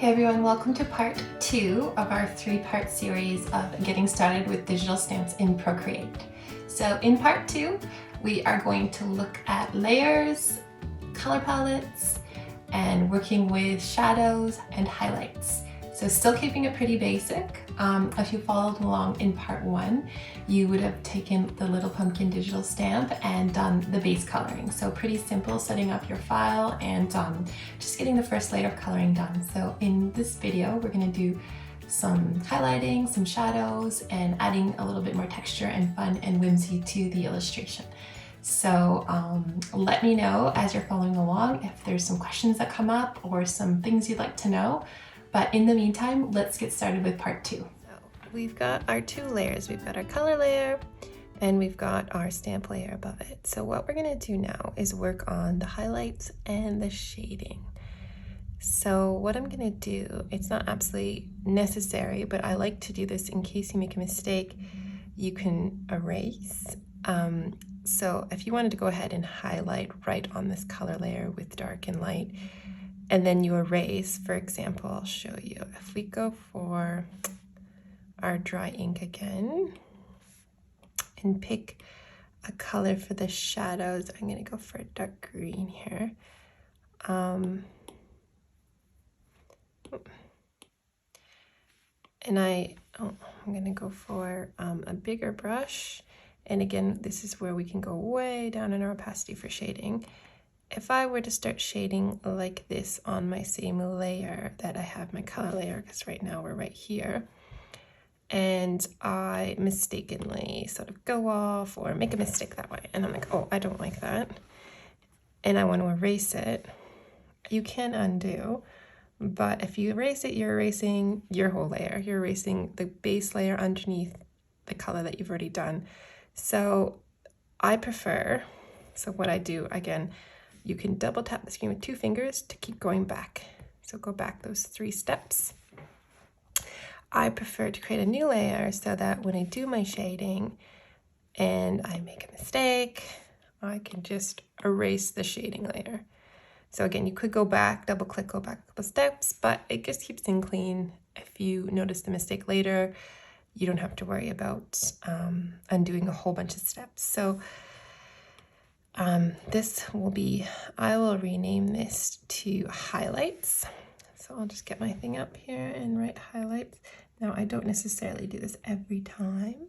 Hey everyone, welcome to part 2 of our 3-part series of getting started with digital stamps in Procreate. So in part 2, we are going to look at layers, color palettes, and working with shadows and highlights. So still keeping it pretty basic. If you followed along in part 1, you would have taken the Little Pumpkin digital stamp and done the base coloring. So pretty simple, setting up your file and just getting the first layer of coloring done. So in this video, we're going to do some highlighting, some shadows, and adding a little bit more texture and fun and whimsy to the illustration. So let me know as you're following along if there's some questions that come up or some things you'd like to know. But in the meantime, let's get started with part 2. So we've got our 2 layers. We've got our color layer and we've got our stamp layer above it. So what we're going to do now is work on the highlights and the shading. So what I'm going to do, it's not absolutely necessary, but I like to do this in case you make a mistake, you can erase. So if you wanted to go ahead and highlight right on this color layer with dark and light, and then you erase, for example, I'll show you. If we go for our dry ink again and pick a color for the shadows, I'm going to go for a dark green here. And I'm going to go for a bigger brush. And again, this is where we can go way down in our opacity for shading. If I were to start shading like this on my same layer that I have my color layer, because right now we're right here, and I mistakenly sort of go off or make a mistake that way, and I'm like, oh, I don't like that, and I want to erase it, you can undo, but if you erase it, you're erasing your whole layer. You're erasing the base layer underneath the color that you've already done. So I prefer, so what I do, again, you can double tap the screen with 2 fingers to keep going back. So go back those 3 steps. I prefer to create a new layer so that when I do my shading and I make a mistake, I can just erase the shading layer. So again, you could go back, double click, go back a couple steps, but it just keeps things clean. If you notice the mistake later, you don't have to worry about undoing a whole bunch of steps. So this will be, I will rename this to highlights. So I'll just get my thing up here and write highlights. Now I don't necessarily do this every time,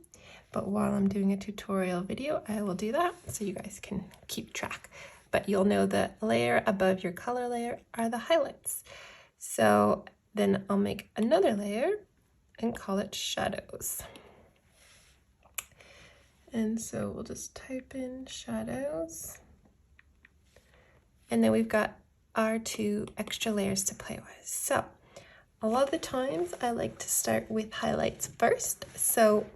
but while I'm doing a tutorial video, I will do that so you guys can keep track. But you'll know the layer above your color layer are the highlights. So then I'll make another layer and call it shadows. And so we'll just type in shadows. And then we've got our 2 extra layers to play with. So a lot of the times I like to start with highlights first. So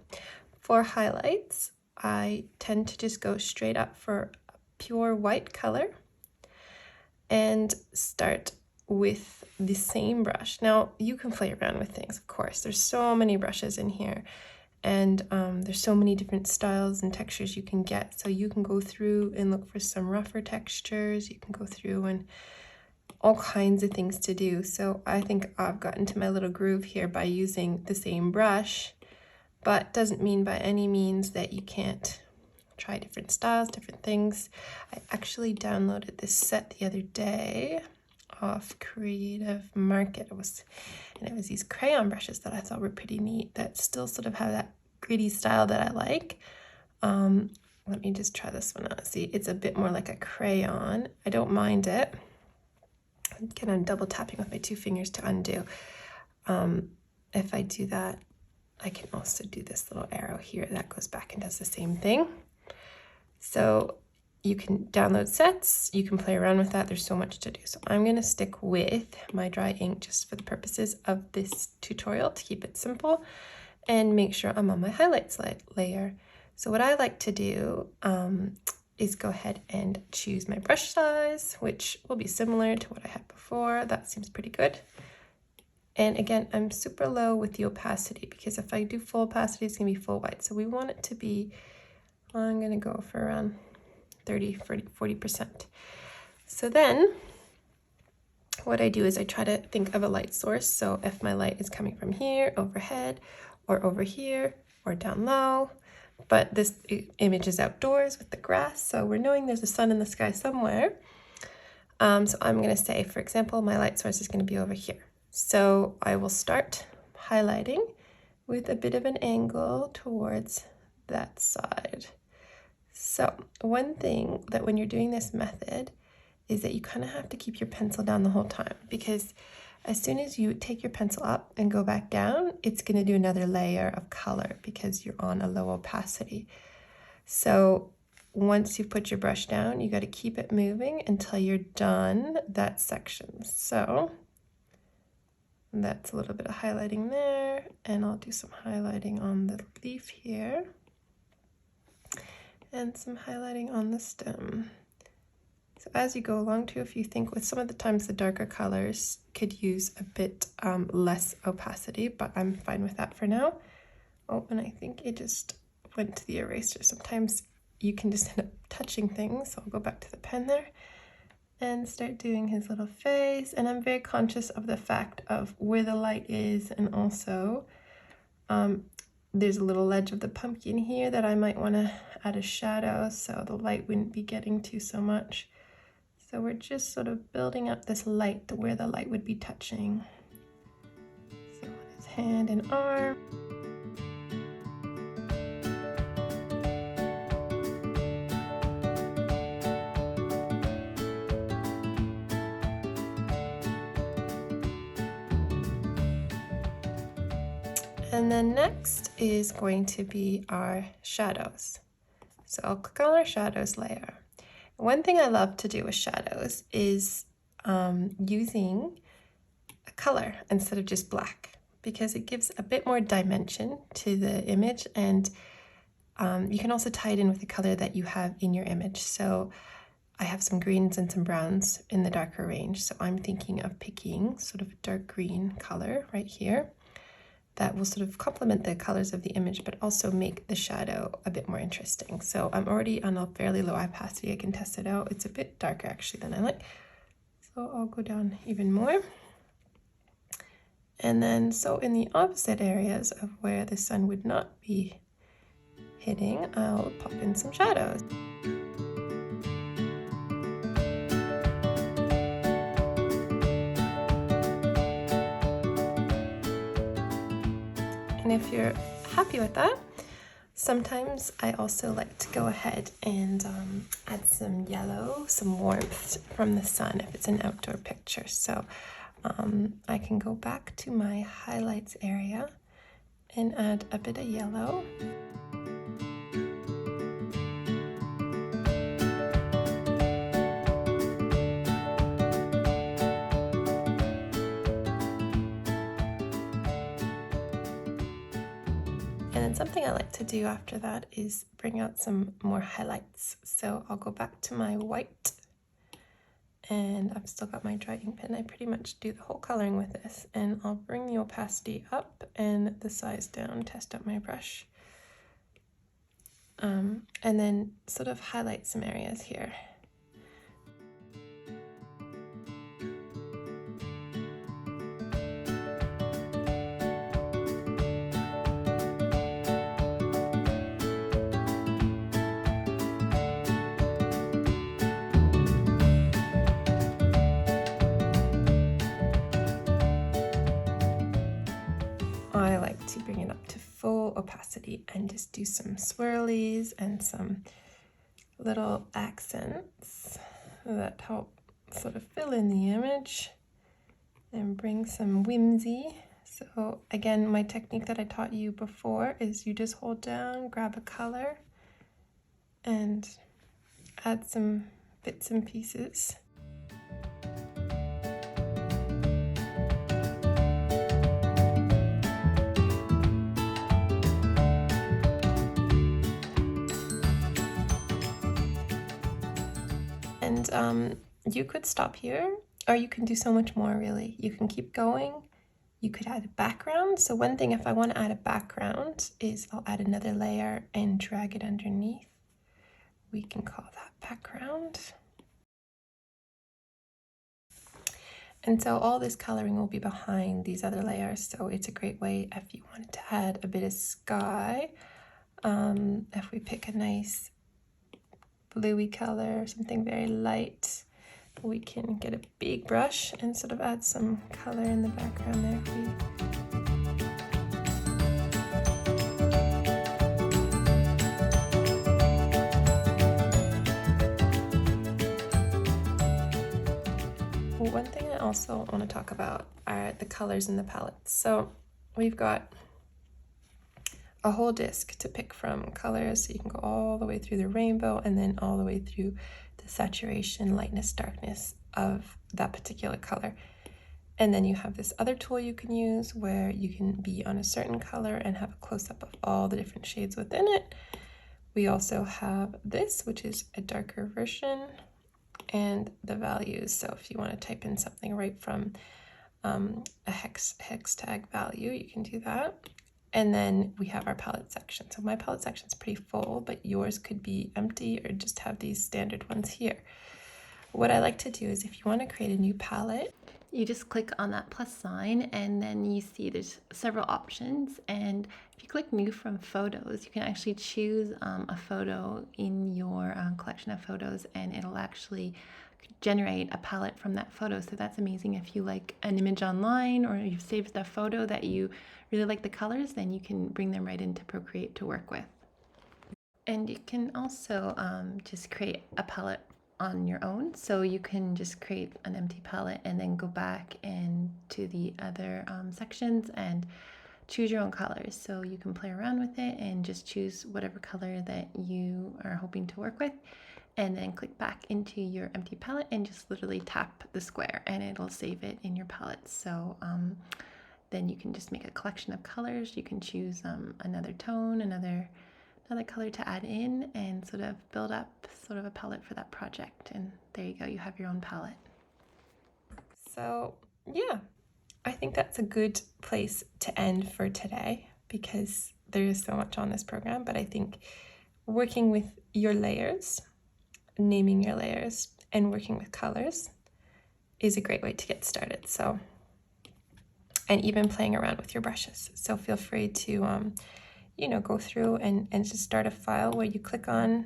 for highlights, I tend to just go straight up for a pure white color and start with the same brush. Now you can play around with things, of course. There's so many brushes in here. And there's so many different styles and textures you can get. So you can go through and look for some rougher textures. You can go through and all kinds of things to do. So I think I've gotten to my little groove here by using the same brush, but doesn't mean by any means that you can't try different styles, different things. I actually downloaded this set the other day off Creative Market. It was these crayon brushes that I thought were pretty neat that still sort of have that gritty style that I like. Let me just try this one out. See, it's a bit more like a crayon. I don't mind it. Again, I'm double tapping with my 2 fingers to undo. If I do that, I can also do this little arrow here that goes back and does the same thing. So you can download sets, you can play around with that. There's so much to do. So I'm going to stick with my dry ink just for the purposes of this tutorial to keep it simple and make sure I'm on my highlights layer. So what I like to do is go ahead and choose my brush size, which will be similar to what I had before. That seems pretty good. And again, I'm super low with the opacity because if I do full opacity, it's going to be full white. So we want it to be, I'm going to go for around 30, 40%. So then what I do is I try to think of a light source. So if my light is coming from here, overhead, or over here, or down low, but this image is outdoors with the grass, so we're knowing there's a sun in the sky somewhere. So I'm going to say, for example, my light source is going to be over here. So I will start highlighting with a bit of an angle towards that side. So one thing that when you're doing this method is that you kind of have to keep your pencil down the whole time, because as soon as you take your pencil up and go back down, it's going to do another layer of color because you're on a low opacity. So once you put your brush down, you got to keep it moving until you're done that section. So that's a little bit of highlighting there, and I'll do some highlighting on the leaf here and some highlighting on the stem. So as you go along too, if you think with some of the times the darker colors could use a bit less opacity, but I'm fine with that for now. Oh, and I think it just went to the eraser. Sometimes you can just end up touching things, so I'll go back to the pen there and start doing his little face. And I'm very conscious of the fact of where the light is, and also there's a little ledge of the pumpkin here that I might want to add a shadow so the light wouldn't be getting to so much. So we're just sort of building up this light to where the light would be touching. So on his hand and arm. And then next is going to be our shadows. So I'll click on our shadows layer. One thing I love to do with shadows is using a color instead of just black, because it gives a bit more dimension to the image, and you can also tie it in with the color that you have in your image. So I have some greens and some browns in the darker range, so I'm thinking of picking sort of a dark green color right here that will sort of complement the colors of the image, but also make the shadow a bit more interesting. So I'm already on a fairly low opacity. I can test it out. It's a bit darker actually than I like. So I'll go down even more. And then, so in the opposite areas of where the sun would not be hitting, I'll pop in some shadows. And if you're happy with that, sometimes I also like to go ahead and add some yellow, some warmth from the sun if it's an outdoor picture. So I can go back to my highlights area and add a bit of yellow. And then something I like to do after that is bring out some more highlights. So I'll go back to my white, and I've still got my dry ink pen. I pretty much do the whole coloring with this, and I'll bring the opacity up and the size down, test out my brush, and then sort of highlight some areas here. I like to bring it up to full opacity and just do some swirlies and some little accents that help sort of fill in the image and bring some whimsy. So again, my technique that I taught you before is you just hold down, grab a color, and add some bits and pieces. And you could stop here, or you can do so much more really. You can keep going. You could add a background. So one thing, if I want to add a background, is I'll add another layer and drag it underneath. We can call that background. And so all this coloring will be behind these other layers. So it's a great way if you wanted to add a bit of sky. If we pick a nice bluey color, something very light, we can get a big brush and sort of add some color in the background there. One thing I also want to talk about are the colors in the palettes. So we've got a whole disc to pick from colors, so you can go all the way through the rainbow and then all the way through the saturation, lightness, darkness of that particular color. And then you have this other tool you can use where you can be on a certain color and have a close-up of all the different shades within it. We also have this, which is a darker version, and the values. So if you want to type in something right from a hex tag value, you can do that. And then we have our palette section. So my palette section is pretty full, but yours could be empty or just have these standard ones here. What I like to do is if you want to create a new palette, you just click on that plus sign and then you see there's several options. And if you click new from photos, you can actually choose a photo in your collection of photos, and it'll actually generate a palette from that photo. So that's amazing. If you like an image online or you've saved a photo that you really like the colors, then you can bring them right into Procreate to work with. And you can also just create a palette on your own. So you can just create an empty palette and then go back into the other sections and choose your own colors. So you can play around with it and just choose whatever color that you are hoping to work with, and then click back into your empty palette and just literally tap the square and it'll save it in your palette. So then you can just make a collection of colors. You can choose another tone, another color to add in, and sort of build up sort of a palette for that project. And there you go, you have your own palette. So yeah, I think that's a good place to end for today because there is so much on this program. But I think working with your layers, naming your layers, and working with colors is a great way to get started. So, and even playing around with your brushes. So feel free to go through and just start a file where you click on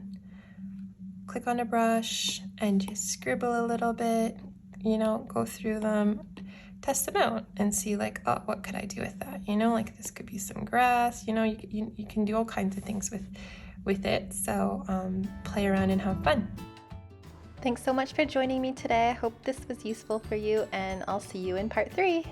a brush and just scribble a little bit, go through them, test them out and see like, oh, what could I do with that? Like this could be some grass, you can do all kinds of things with it. So play around and have fun. Thanks so much for joining me today. I hope this was useful for you, and I'll see you in part 3.